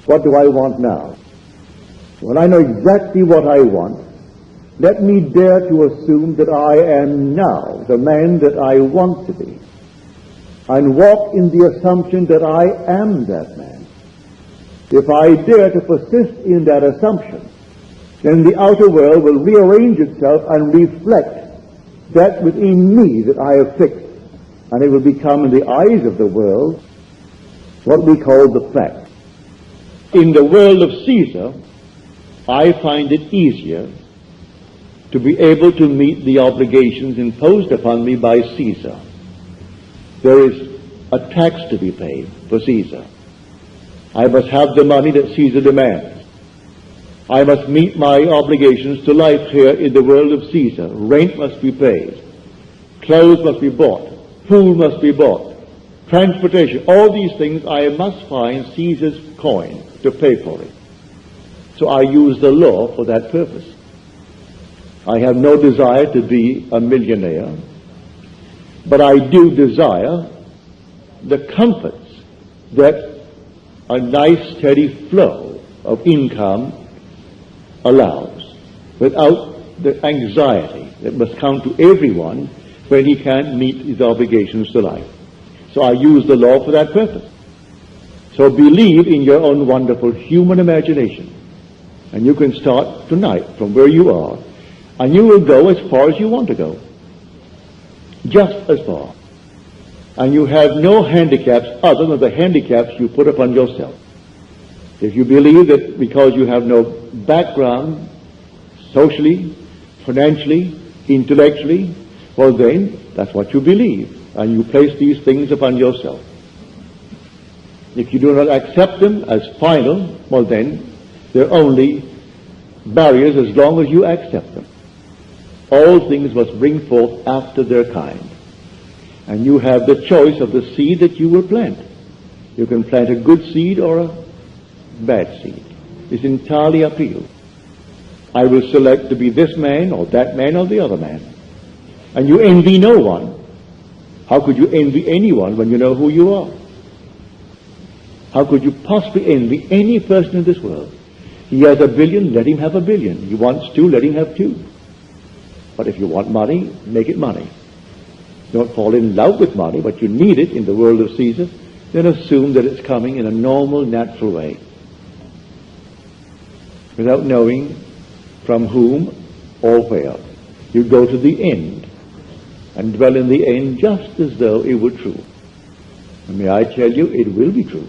What do I want now? When I know exactly what I want, let me dare to assume that I am now the man that I want to be, and walk in the assumption that I am that man. If I dare to persist in that assumption, then the outer world will rearrange itself and reflect that within me that I have fixed, and it will become in the eyes of the world what we call the fact. In the world of Caesar, I find it easier to be able to meet the obligations imposed upon me by Caesar. There is a tax to be paid for Caesar. I must have the money that Caesar demands. I must meet my obligations to life here in the world of Caesar. Rent must be paid. Clothes must be bought. Food must be bought. Transportation. All these things I must find Caesar's coin to pay for it. So I use the law for that purpose. I have no desire to be a millionaire, but I do desire the comforts that a nice steady flow of income allows, without the anxiety that must come to everyone when he can't meet his obligations to life. So I use the law for that purpose. So believe in your own wonderful human imagination, and you can start tonight from where you are, and you will go as far as you want to go, just as far. And you have no handicaps other than the handicaps you put upon yourself. If you believe that because you have no background, socially, financially, intellectually, well then, that's what you believe, and you place these things upon yourself. If you do not accept them as final, well then, they're only barriers as long as you accept them. All things must bring forth after their kind. And you have the choice of the seed that you will plant. You can plant a good seed or a bad seed. It's entirely up to you. I will select to be this man or the other man. And you envy no one. How could you envy anyone when you know who you are? How could you possibly envy any person in this world? He has $1 billion, let him have $1 billion. He wants 2, let him have 2. But if you want money, make it money. Don't fall in love with money, but you need it in the world of Caesar, then assume that it's coming in a normal, natural way, without knowing from whom or where. You go to the end and dwell in the end just as though it were true. And may I tell you, it will be true.